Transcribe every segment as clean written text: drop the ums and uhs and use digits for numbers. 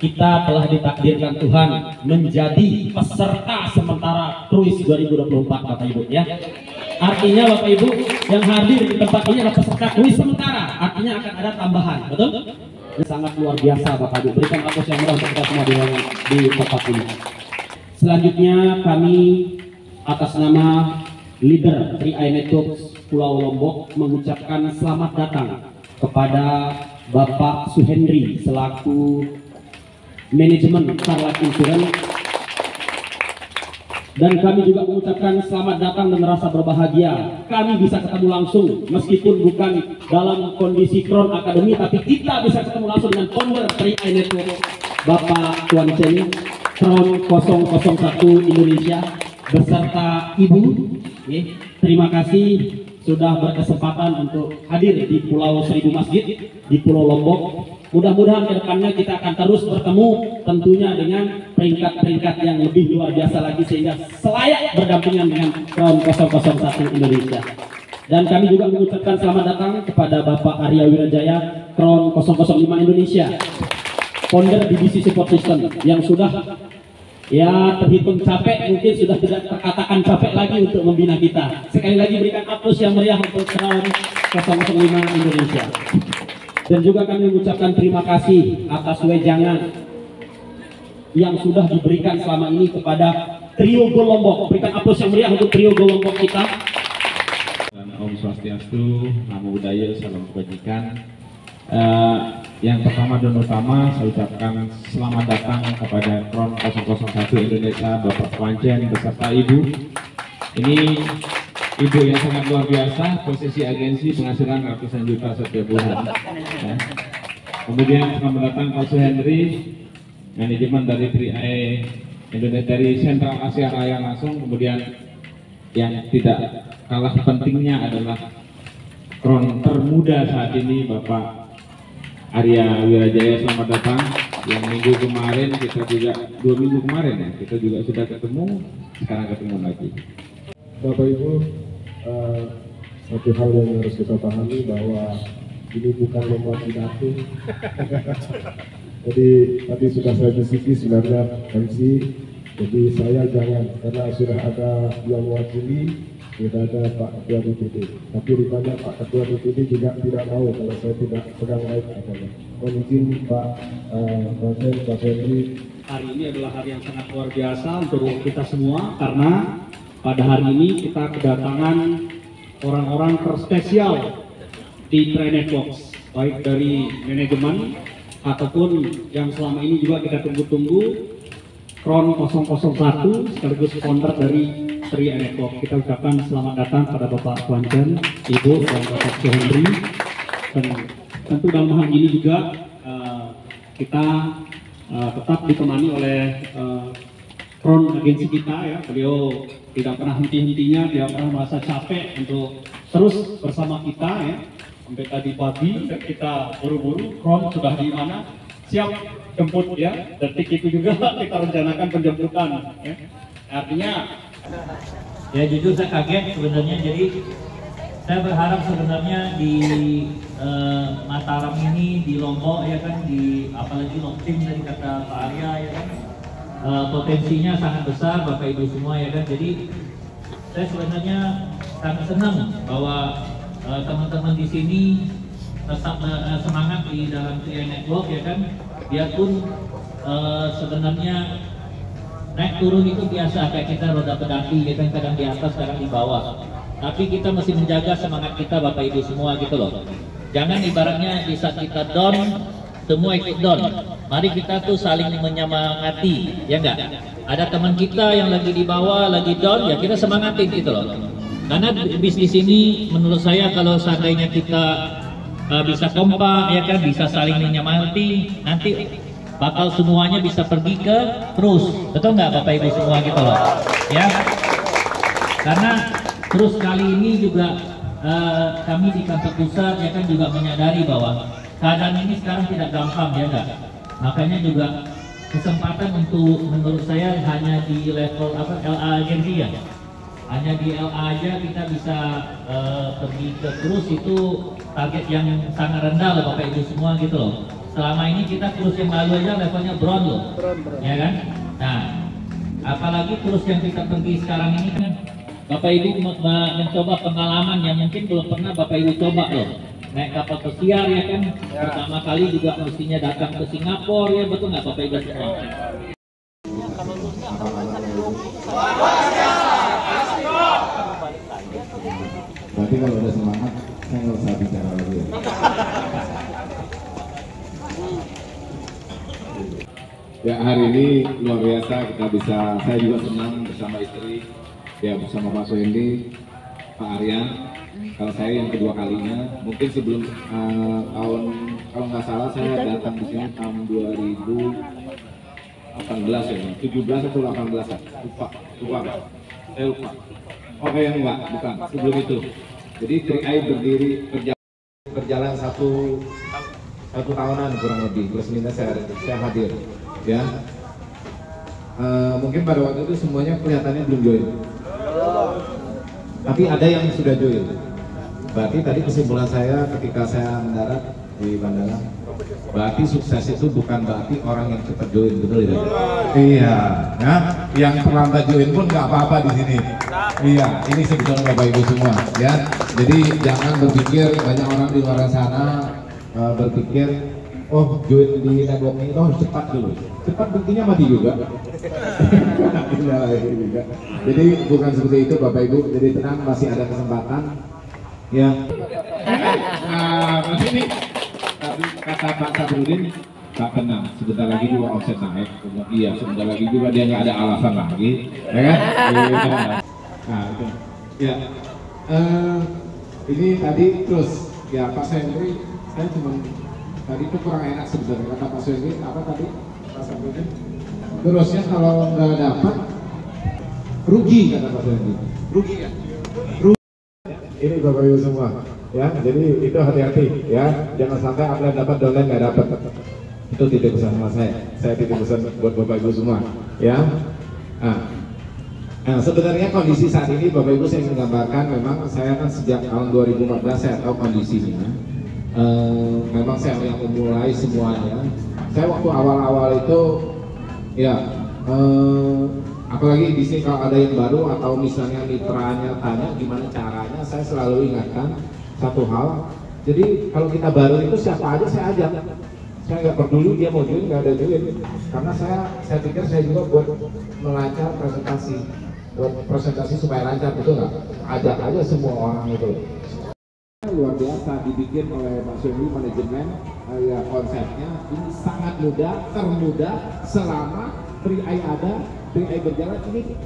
kita telah ditakdirkan Tuhan menjadi peserta sementara Kruis 2024 Bapak Ibu ya. Artinya Bapak Ibu yang hadir di tempat ini adalah peserta Kruis sementara, artinya akan ada tambahan, betul? Ini sangat luar biasa Bapak Ibu, berikan aplaus yang meriah untuk kita semua di tempat ini. Selanjutnya kami atas nama leader 3i Networks Pulau Lombok mengucapkan selamat datang kepada Bapak Suhendri selaku manajemen Starlight Insurance, dan kami juga mengucapkan selamat datang dan rasa berbahagia kami bisa ketemu langsung meskipun bukan dalam kondisi Crown Academy, tapi kita bisa ketemu langsung dengan founder 3i Network Bapak Tuan Chen Crown 001 Indonesia beserta Ibu. Terima kasih sudah berkesempatan untuk hadir di Pulau Seribu Masjid di Pulau Lombok. Mudah-mudahan kedepannya kita akan terus bertemu tentunya dengan peringkat-peringkat yang lebih luar biasa lagi sehingga selayak berdampingan dengan Crown 001 Indonesia. Dan kami juga mengucapkan selamat datang kepada Bapak Arya Wirajaya Crown 005 Indonesia, founder BBC Support System yang sudah ya terhitung capek, mungkin sudah tidak terkatakan capek lagi untuk membina kita. Sekali lagi berikan aplaus yang meriah untuk Crown 005 Indonesia. Dan juga kami mengucapkan terima kasih atas wejangan yang sudah diberikan selama ini kepada Trio Go Lombok. Berikan aplaus yang meriah untuk Trio Go Lombok kita. Dan Om Swastiastu, Namo Buddhaya, salam kebajikan. Yang pertama dan utama saya ucapkan selamat datang kepada Crown 001 Indonesia Bapak Tuanchen beserta Ibu. Ini Ibu yang sangat luar biasa, posisi agensi penghasilan ratusan juta setiap bulan. Ya. Kemudian selamat datang Pak Suhendri, manajemen dari 3i Indonesia dari Sentral Asia Raya langsung. Kemudian yang tidak kalah pentingnya adalah Crown termuda saat ini Bapak Arya Wirajaya, selamat datang. Yang minggu kemarin kita juga 2 minggu kemarin ya kita juga sudah ketemu, sekarang ketemu lagi. Bapak Ibu, satu hal yang harus kita pahami bahwa ini bukan lomba pidato. Jadi tadi sudah saya bisiki sebenarnya MC, jadi saya jangan, karena sudah ada yang mewakili, sudah ada Pak Ketua DPD. Tapi rupanya Pak Ketua DPD juga tidak mau kalau saya tidak pegang mic katanya. Mungkin Pak Henry. Hari ini adalah hari yang sangat luar biasa untuk kita semua karena pada hari ini kita kedatangan orang-orang terspesial di 3i Networks, baik dari manajemen ataupun yang selama ini juga kita tunggu-tunggu, Crown 001 sekaligus founder dari 3i Network. Kita ucapkan selamat datang pada Bapak Tuanchen, Ibu dan Bapak Suhendri. Dan tentu dalam hal ini juga kita tetap ditemani oleh Crown agensi kita ya. Beliau tidak pernah henti-hentinya, tidak pernah merasa capek untuk terus bersama kita ya. Sampai tadi pagi kita buru-buru, Crown sudah di mana, siap jemput ya. Detik itu juga kita rencanakan penjemputan ya. Artinya ya jujur saya kaget sebenarnya. Jadi saya berharap sebenarnya di Mataram ini, di Lombok ya kan, di apalagi Loktim tadi kata Pak Arya ya kan, potensinya sangat besar Bapak Ibu semua ya kan. Jadi saya sebenarnya sangat senang bahwa teman-teman di sini tetap semangat di dalam 3i Network ya kan. Biarpun sebenarnya naik turun itu biasa, kayak kita roda pedati ya kan, kadang di atas kadang di bawah. Tapi kita mesti menjaga semangat kita Bapak Ibu semua gitu loh. Jangan ibaratnya di saat kita down semua ikut down. Mari kita tuh saling menyemangati, ya enggak? Ada teman kita yang lagi di bawah, lagi down, ya kita semangatin gitu loh. Karena bisnis ini menurut saya kalau seandainya kita bisa kompak, ya kan, bisa saling menyemangati, nanti bakal semuanya bisa pergi ke terus. Betul nggak Bapak Ibu semua gitu loh? Ya. Karena terus kali ini juga kami di kantor pusat ya kan juga menyadari bahwa keadaan ini sekarang tidak gampang ya enggak. Makanya juga kesempatan untuk menurut saya hanya di level LA agensi ya. Hanya di LA aja kita bisa pergi ke terus, itu target yang sangat rendah loh Bapak Ibu semua gitu loh. selama ini kita kurus yang lalu aja levelnya bronze loh, ya kan? Nah, apalagi kurus yang kita pergi sekarang ini kan, Bapak Ibu mencoba pengalaman yang mungkin belum pernah Bapak Ibu coba loh. Naik kapal pesiar ya kan, pertama kali juga mestinya datang ke Singapura ya, betul nggak Bapak Ibu semua? Berarti kalau udah semangat, saya nggak usah bicara lagi. Ya, hari ini luar biasa kita bisa, saya juga senang bersama istri, ya bersama Pak Soendi, Pak Aryan. Kalau saya yang kedua kalinya, mungkin sebelum tahun, kalau nggak salah saya datang di sini tahun 2018 ya, 17 atau 18 ya, lupa, saya lupa. Oke, yang enggak, bukan, sebelum itu. Jadi TRI berdiri, berjalan satu tahunan kurang lebih, plus minus saya hadir, ya. Mungkin pada waktu itu semuanya kelihatannya belum join, tapi ada yang sudah join. Berarti tadi kesimpulan saya ketika saya mendarat di bandara, berarti sukses itu bukan berarti orang yang cepat join, betul itu? Iya, nah, yang terlambat join pun nggak apa-apa di sini. Iya, ini sebetulnya Bapak Ibu semua, ya. Jadi jangan berpikir, banyak orang di luar sana berpikir, oh join di network ini harus cepat dulu. Cepat buktinya mati juga. Jadi bukan seperti itu Bapak Ibu. Jadi tenang, masih ada kesempatan. Ya. Mas ini tadi kata Pak Sabrudin tak kenal, sebentar lagi juga omset naik. Iya, sebentar lagi juga dia nggak ada alasan lagi, ya kan? Nah, itu. Ya. Ini tadi terus ya Pak Sendri, saya cuma tadi itu kurang enak sebenarnya kata Pak Sendri, apa tadi Pak Sabrudin? Terusnya kalau nggak dapat rugi kata Pak Sendri. Rugi ya? Ini Bapak Ibu semua, ya. Jadi itu hati-hati, ya. Jangan sampai upline dapat, downline nggak dapat. Itu titip pesan sama saya. Saya titip pesan buat Bapak Ibu semua, ya. Nah, sebenarnya kondisi saat ini Bapak Ibu saya menggambarkan, memang saya kan sejak tahun 2014 saya tahu kondisinya. Memang saya yang memulai semuanya. Saya waktu awal-awal itu, ya. Apalagi di sini kalau ada yang baru atau misalnya mitranya tanya gimana caranya, saya selalu ingatkan satu hal. Jadi kalau kita baru itu siapa aja saya ajak. Saya nggak peduli dia mau join nggak ada join. Karena saya pikir saya juga buat melancar presentasi, buat presentasi supaya lancar, betul nggak? Ajak aja semua orang itu. Luar biasa dibikin oleh Pak Soendi manajemen, ya konsepnya ini sangat mudah, termudah selama TRI ada. TRI berjalan, ini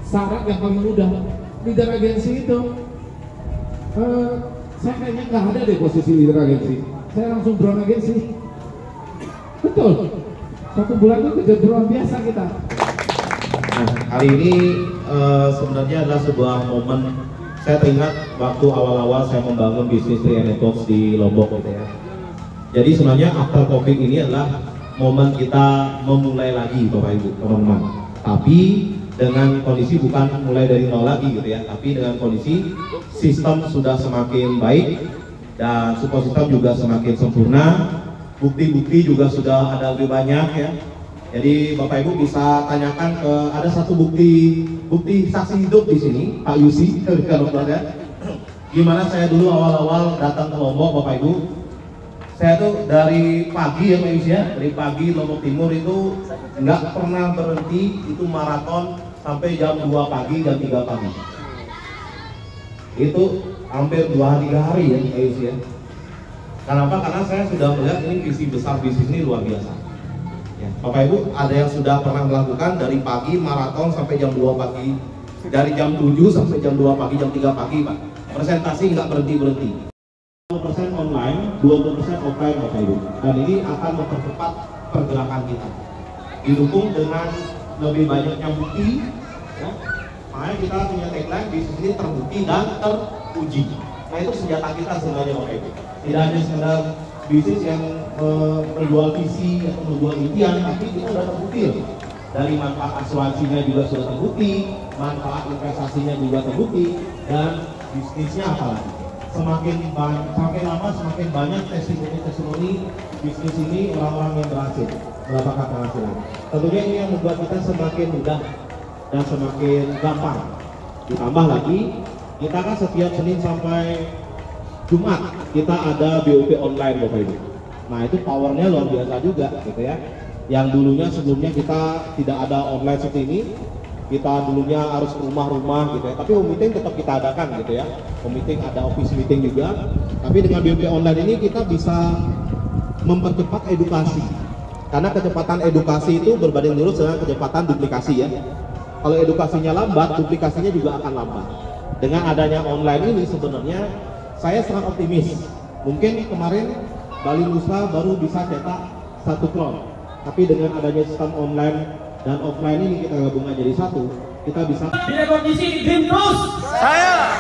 syarat yang paling mudah. Leader agensi itu saya kayaknya nggak ada deh posisi leader agensi, saya langsung drone agensi. Betul, 1 bulan itu kerja drone biasa kita. Nah, hari ini sebenarnya adalah sebuah momen. Saya teringat waktu awal-awal saya membangun bisnis TRI Networks di Lombok gitu ya. Jadi sebenarnya after COVID ini adalah momen kita memulai lagi Bapak Ibu teman-teman. Tapi dengan kondisi bukan mulai dari nol lagi gitu ya, tapi dengan kondisi sistem sudah semakin baik dan support system juga semakin sempurna, bukti-bukti juga sudah ada lebih banyak ya. Jadi Bapak Ibu bisa tanyakan ke, ada satu bukti saksi hidup di sini, Pak Yusi kalau ada. Gimana saya dulu awal-awal datang ke Lombok Bapak Ibu. Saya tuh dari pagi ya Pak Yus ya, dari pagi Lombok Timur itu nggak pernah berhenti, itu maraton sampai jam 2 pagi, jam 3 pagi. Itu hampir 2-3 hari ya Pak Yus ya. Kenapa? Karena saya sudah melihat ini visi besar bisnis ini luar biasa. Ya, Bapak Ibu ada yang sudah pernah melakukan dari pagi maraton sampai jam 2 pagi, dari jam 7 sampai jam 2 pagi, jam 3 pagi Pak. Presentasi nggak berhenti-berhenti. 20% online, 20% offline Bapak Ibu. Dan ini akan mempercepat pergerakan kita. Didukung dengan lebih banyaknya bukti, ya. Makanya kita punya tagline bisnis ini terbukti dan teruji. Nah itu senjata kita sebenarnya Bapak Ibu. Tidak hanya sekedar bisnis yang menjual visi atau menjual impian, tapi itu sudah terbukti. Dari manfaat asuransinya juga sudah terbukti, manfaat investasinya juga terbukti, dan bisnisnya apalagi semakin lama semakin banyak testimoni bisnis ini orang-orang yang berhasil mendapatkan penghasilan. Tentunya ini yang membuat kita semakin mudah dan semakin gampang. Ditambah lagi, kita kan setiap Senin sampai Jumat kita ada BOP online Bapak Ibu. Nah itu powernya luar biasa juga gitu ya. Yang dulunya sebelumnya kita tidak ada online seperti ini, kita dulunya harus ke rumah-rumah gitu ya. Tapi home meeting tetap kita adakan gitu ya. Home meeting ada office meeting juga. Tapi dengan BOP online ini kita bisa mempercepat edukasi. Karena kecepatan edukasi itu berbanding lurus dengan kecepatan duplikasi ya. Kalau edukasinya lambat, duplikasinya juga akan lambat. Dengan adanya online ini sebenarnya saya sangat optimis. Mungkin kemarin Bali Nusa baru bisa cetak 1 kron. Tapi dengan adanya sistem online dan offline ini kita gabungkan jadi satu, kita bisa Direkognisi di Dream Cruise. Saya.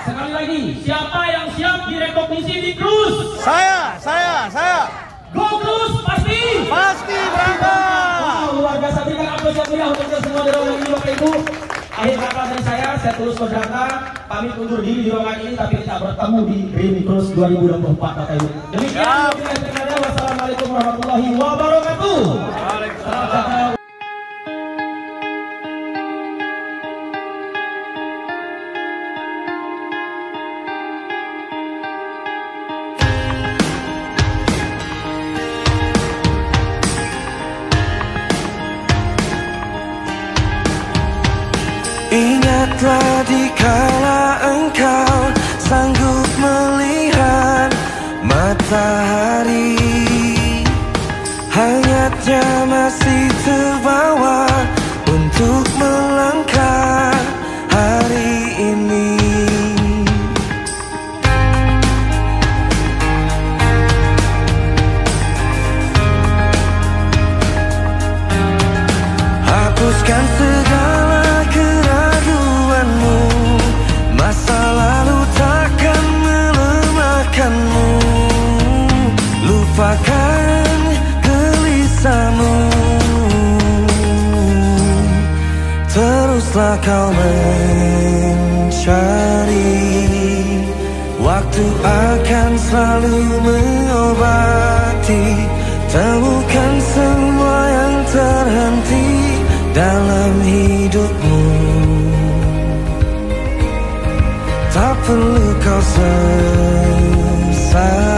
Sekali lagi, siapa yang siap direkognisi di Cruise? Saya. Go Cruise pasti. Pasti berangkat. Wow, luar biasa, berikan apresiasi untuk semua di ruangan ini Bapak Ibu. Akhir kata dari saya terus berkata, pamit undur diri di ruangan ini, tapi kita bertemu di Dream Cruise 2024 Bapak Ibu. Demikian, wassalamualaikum warahmatullahi wabarakatuh. Waalaikumsalam. Ingatlah dikala engkau sanggup melihat matahari, hangatnya masih terbawa untuk melangkah hari ini. Hapuskan segala keraguanmu, masa lalu takkan melemahkanmu. Lupakan gelisahmu, teruslah kau mencari. Waktu akan selalu mengobati. Temukan semua yang terhenti dalam hidupmu. Tak perlu kau sesal.